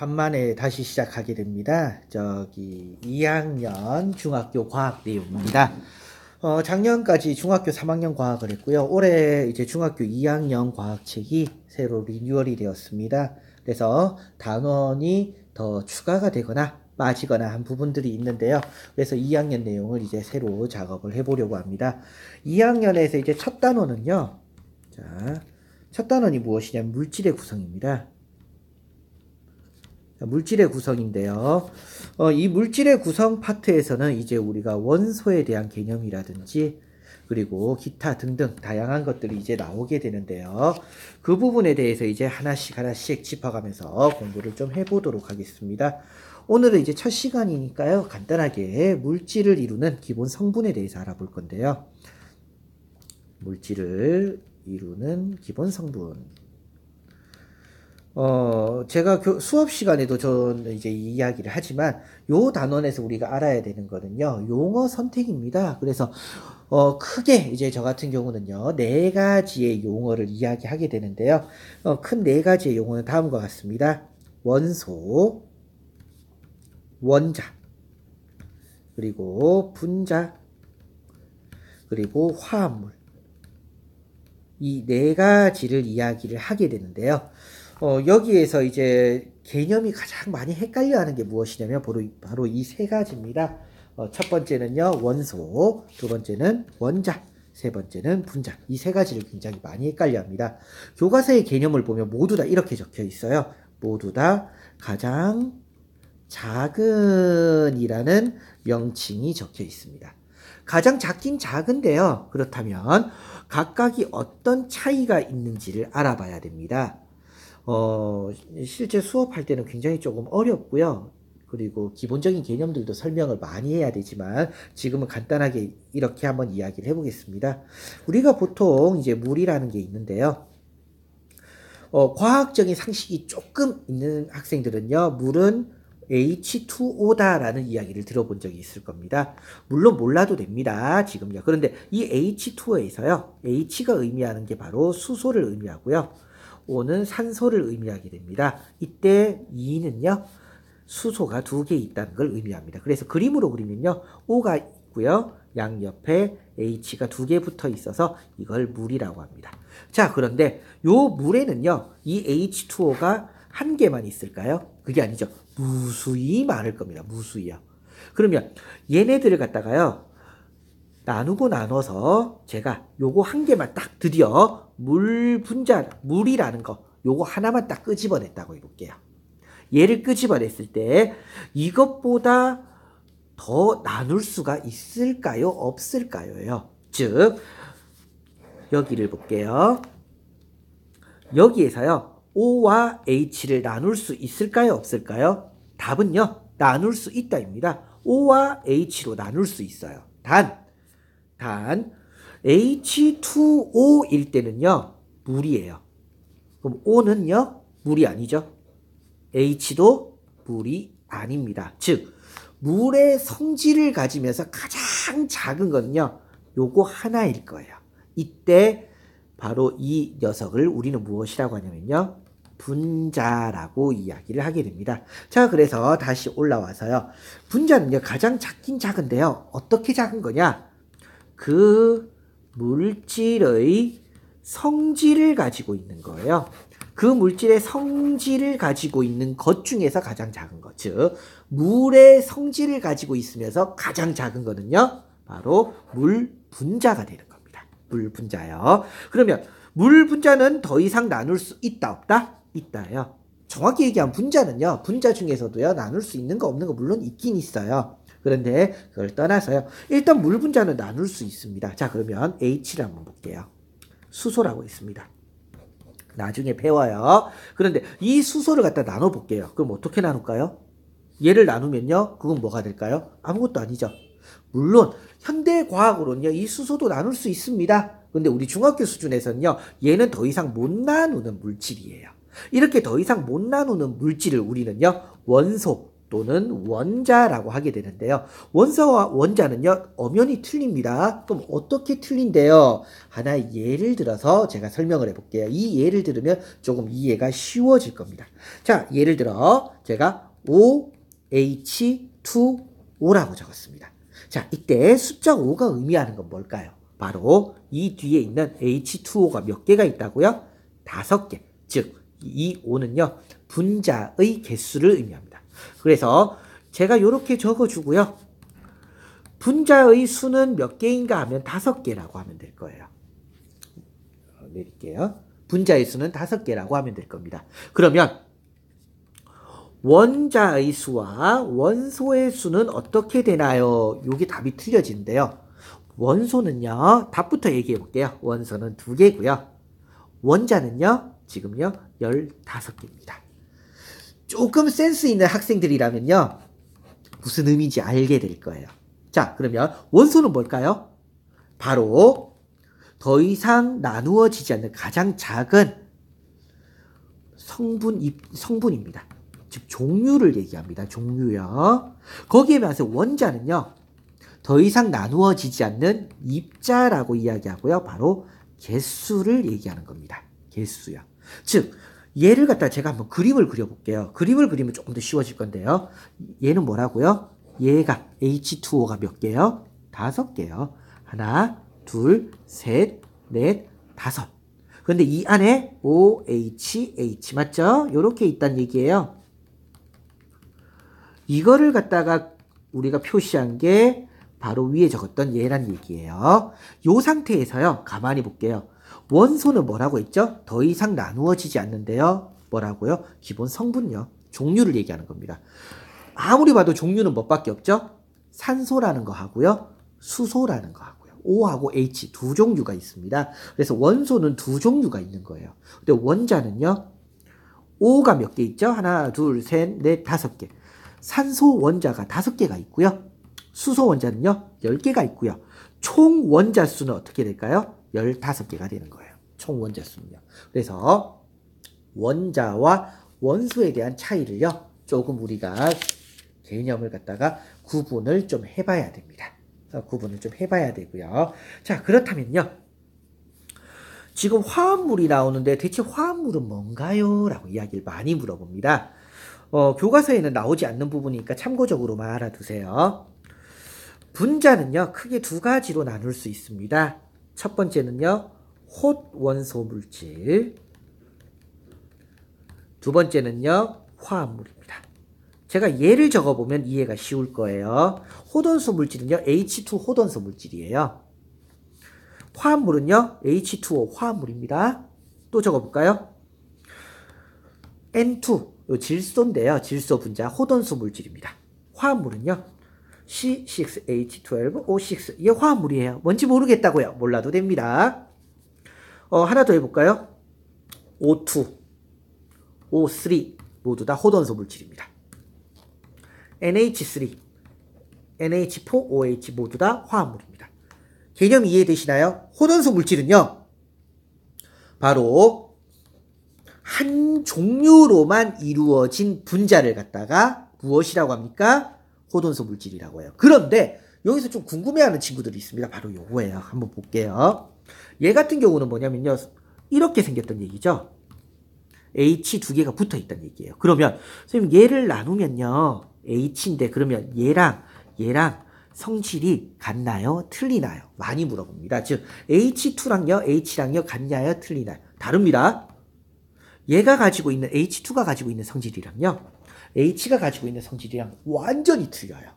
간만에 다시 시작하게 됩니다. 2학년 중학교 과학 내용입니다. 작년까지 중학교 3학년 과학을 했고요. 올해 이제 중학교 2학년 과학책이 새로 리뉴얼이 되었습니다. 그래서 단원이 더 추가가 되거나 빠지거나 한 부분들이 있는데요. 그래서 2학년 내용을 이제 새로 작업을 해보려고 합니다. 2학년에서 이제 첫 단원은요. 첫 단원이 무엇이냐면 물질의 구성입니다. 물질의 구성인데요. 이 물질의 구성 파트에서는 이제 우리가 원소에 대한 개념이라든지 그리고 기타 등등 다양한 것들이 이제 나오게 되는데요. 그 부분에 대해서 이제 하나씩 짚어가면서 공부를 좀 해보도록 하겠습니다. 오늘은 이제 첫 시간이니까요. 간단하게 물질을 이루는 기본 성분에 대해서 알아볼 건데요. 물질을 이루는 기본 성분. 제가 수업 시간에도 저는 이제 이야기를 하지만 요 단원에서 우리가 알아야 되는 거는요. 용어 선택입니다. 그래서 크게 이제 저 같은 경우는요. 4가지의 용어를 이야기하게 되는데요. 큰 4가지의 용어는 다음과 같습니다. 원소, 원자, 그리고 분자, 그리고 화합물. 이 4가지를 이야기를 하게 되는데요. 여기에서 이제 개념이 가장 많이 헷갈려 하는 게 무엇이냐면 바로 이 3가지입니다. 첫 번째는요, 원소, 두 번째는 원자, 세 번째는 분자. 이 3가지를 굉장히 많이 헷갈려 합니다. 교과서의 개념을 보면 모두 다 이렇게 적혀 있어요. 모두 다 가장 작은이라는 명칭이 적혀 있습니다. 가장 작긴 작은데요. 그렇다면 각각이 어떤 차이가 있는지를 알아봐야 됩니다. 실제 수업할 때는 굉장히 조금 어렵고요. 그리고 기본적인 개념들도 설명을 많이 해야 되지만 지금은 간단하게 이렇게 한번 이야기를 해보겠습니다. 우리가 보통 이제 물이라는 게 있는데요. 과학적인 상식이 조금 있는 학생들은요. 물은 H2O다라는 이야기를 들어본 적이 있을 겁니다. 물론 몰라도 됩니다. 지금요. 그런데 이 H2O에서요. H가 의미하는 게 바로 수소를 의미하고요. O는 산소를 의미하게 됩니다. 이때 2는요. 수소가 2개 있다는 걸 의미합니다. 그래서 그림으로 그리면요. O가 있고요. 양옆에 H가 2개 붙어 있어서 이걸 물이라고 합니다. 자, 그런데 요 물에는요. 이 H2O가 1개만 있을까요? 그게 아니죠. 무수히 많을 겁니다. 무수히요. 그러면 얘네들을 갖다가요. 나누고 나눠서 제가 요거 1개만 딱 드디어 물이라는 거 요거 하나만 딱 끄집어냈다고 해볼게요. 얘를 끄집어냈을 때 이것보다 더 나눌 수가 있을까요? 없을까요? 즉 여기를 볼게요. 여기에서요. O와 H를 나눌 수 있을까요? 없을까요? 답은요. 나눌 수 있다입니다. O와 H로 나눌 수 있어요. 단 H2O일 때는요. 물이에요. 그럼 O는요. 물이 아니죠. H도 물이 아닙니다. 즉 물의 성질을 가지면서 가장 작은 거는요. 요거 하나일 거예요. 이때 바로 이 녀석을 우리는 무엇이라고 하냐면요. 분자라고 이야기를 하게 됩니다. 자, 그래서 다시 올라와서요. 분자는요. 가장 작긴 작은데요. 어떻게 작은 거냐? 그 물질의 성질을 가지고 있는 거예요. 그 물질의 성질을 가지고 있는 것 중에서 가장 작은 것. 즉, 물의 성질을 가지고 있으면서 가장 작은 거는요. 바로 물 분자가 되는 겁니다. 물 분자요. 그러면 물 분자는 더 이상 나눌 수 있다 없다? 있다요. 정확히 얘기하면 분자는요. 분자 중에서도요. 나눌 수 있는 거 없는 거 물론 있긴 있어요. 그런데 그걸 떠나서요. 일단 물 분자는 나눌 수 있습니다. 자, 그러면 H를 한번 볼게요. 수소라고 있습니다. 나중에 배워요. 그런데 이 수소를 갖다 나눠볼게요. 그럼 어떻게 나눌까요? 얘를 나누면요. 그건 뭐가 될까요? 아무것도 아니죠. 물론 현대과학으로는요. 이 수소도 나눌 수 있습니다. 근데 우리 중학교 수준에서는요. 얘는 더 이상 못 나누는 물질이에요. 이렇게 더 이상 못 나누는 물질을 우리는요. 원소, 또는 원자라고 하게 되는데요. 원소와 원자는요, 엄연히 틀립니다. 그럼 어떻게 틀린데요? 하나의 예를 들어서 제가 설명을 해볼게요. 이 예를 들으면 조금 이해가 쉬워질 겁니다. 자, 예를 들어 제가 OH2O라고 적었습니다. 자, 이때 숫자 5가 의미하는 건 뭘까요? 바로 이 뒤에 있는 H2O가 몇 개가 있다고요? 5개. 즉, 이 5는요, 분자의 개수를 의미합니다. 그래서 제가 이렇게 적어주고요. 분자의 수는 몇 개인가 하면 5개라고 하면 될 거예요. 내릴게요. 분자의 수는 5개라고 하면 될 겁니다. 그러면 원자의 수와 원소의 수는 어떻게 되나요? 이게 답이 틀려지는데요. 원소는요, 답부터 얘기해 볼게요. 원소는 2개고요. 원자는요, 지금요, 15개입니다. 조금 센스 있는 학생들이라면요, 무슨 의미인지 알게 될 거예요. 자, 그러면 원소는 뭘까요? 바로 더 이상 나누어지지 않는 가장 작은 성분입니다. 즉 종류를 얘기합니다. 종류요. 거기에 비해서 원자는요, 더 이상 나누어지지 않는 입자라고 이야기하고요. 바로 개수를 얘기하는 겁니다. 개수요. 즉 얘를 갖다 제가 한번 그림을 그려볼게요. 그림을 그리면 조금 더 쉬워질 건데요. 얘는 뭐라고요? 얘가 H2O가 몇 개요? 5개요. 하나, 둘, 셋, 넷, 5. 그런데 이 안에 OH 맞죠? 요렇게 있다는 얘기예요. 이거를 갖다가 우리가 표시한 게 바로 위에 적었던 얘란 얘기예요. 요 상태에서요, 가만히 볼게요. 원소는 뭐라고 했죠? 더 이상 나누어지지 않는데요. 뭐라고요? 기본 성분요. 종류를 얘기하는 겁니다. 아무리 봐도 종류는 뭐밖에 없죠? 산소라는 거 하고요. 수소라는 거 하고요. O하고 H 2종류가 있습니다. 그래서 원소는 2종류가 있는 거예요. 근데 원자는요, O가 몇 개 있죠? 하나, 둘, 셋, 넷, 5개. 산소 원자가 5개가 있고요. 수소 원자는요, 10개가 있고요. 총 원자 수는 어떻게 될까요? 15개가 되는 거예요. 총 원자 수는요. 그래서 원자와 원소에 대한 차이를요, 조금 우리가 개념을 갖다가 구분을 좀 해봐야 됩니다. 구분을 좀 해봐야 되고요. 자, 그렇다면요, 지금 화합물이 나오는데 대체 화합물은 뭔가요? 라고 이야기를 많이 물어봅니다. 교과서에는 나오지 않는 부분이니까 참고적으로만 알아두세요. 분자는요, 크게 2가지로 나눌 수 있습니다. 첫 번째는요, 홑 원소 물질. 두 번째는요, 화합물입니다. 제가 예를 적어보면 이해가 쉬울 거예요. 홑 원소 물질은요, H2 홑 원소 물질이에요. 화합물은요, H2O 화합물입니다. 또 적어볼까요? N2, 질소인데요. 질소 분자 홑 원소 물질입니다. 화합물은요, C6H12O6. 이게 화합물이에요. 뭔지 모르겠다고요? 몰라도 됩니다. 하나 더 해볼까요? O2, O3 모두 다 홑 원소 물질입니다. NH3, NH4OH 모두 다 화합물입니다. 개념 이해되시나요? 홑 원소 물질은요, 바로 한 종류로만 이루어진 분자를 갖다가 무엇이라고 합니까? 홑 원소 물질이라고 해요. 그런데 여기서 좀 궁금해하는 친구들이 있습니다. 바로 요거예요. 한번 볼게요. 얘 같은 경우는 뭐냐면요, 이렇게 생겼던 얘기죠. H 2개가 붙어 있다는 얘기예요. 그러면 선생님 얘를 나누면요, H인데 그러면 얘랑 성질이 같나요? 틀리나요? 많이 물어봅니다. 즉 H2랑요, H랑요 같냐요? 틀리나요? 다릅니다. 얘가 가지고 있는 H2가 가지고 있는 성질이랑요, H가 가지고 있는 성질이랑 완전히 틀려요.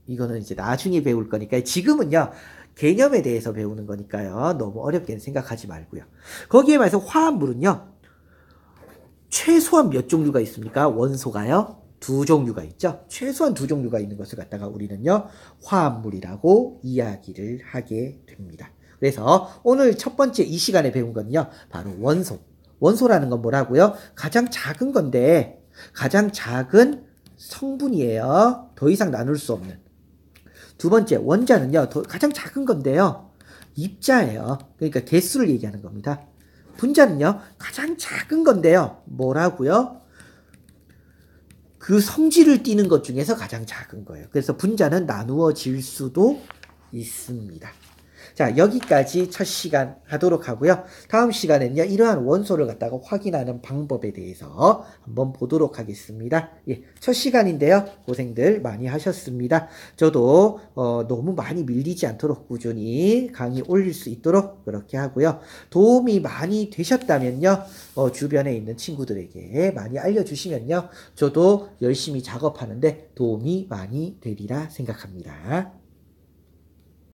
이거는 이제 나중에 배울 거니까요. 지금은요, 개념에 대해서 배우는 거니까요. 너무 어렵게 생각하지 말고요. 거기에 비해서 화합물은요, 최소한 몇 종류가 있습니까? 원소가요, 2종류가 있죠. 최소한 2종류가 있는 것을 갖다가 우리는요, 화합물이라고 이야기를 하게 됩니다. 그래서 오늘 첫 번째 이 시간에 배운 건요, 바로 원소. 원소라는 건 뭐라고요? 가장 작은 건데 가장 작은 성분이에요. 더 이상 나눌 수 없는. 두 번째, 원자는요, 가장 작은 건데요, 입자예요. 그러니까 개수를 얘기하는 겁니다. 분자는요, 가장 작은 건데요, 뭐라고요? 그 성질을 띠는 것 중에서 가장 작은 거예요. 그래서 분자는 나누어질 수도 있습니다. 자, 여기까지 첫 시간 하도록 하고요. 다음 시간에는요, 이러한 원소를 갖다가 확인하는 방법에 대해서 한번 보도록 하겠습니다. 예, 첫 시간인데요. 고생들 많이 하셨습니다. 저도 너무 많이 밀리지 않도록 꾸준히 강의 올릴 수 있도록 그렇게 하고요. 도움이 많이 되셨다면요, 주변에 있는 친구들에게 많이 알려주시면요, 저도 열심히 작업하는데 도움이 많이 되리라 생각합니다.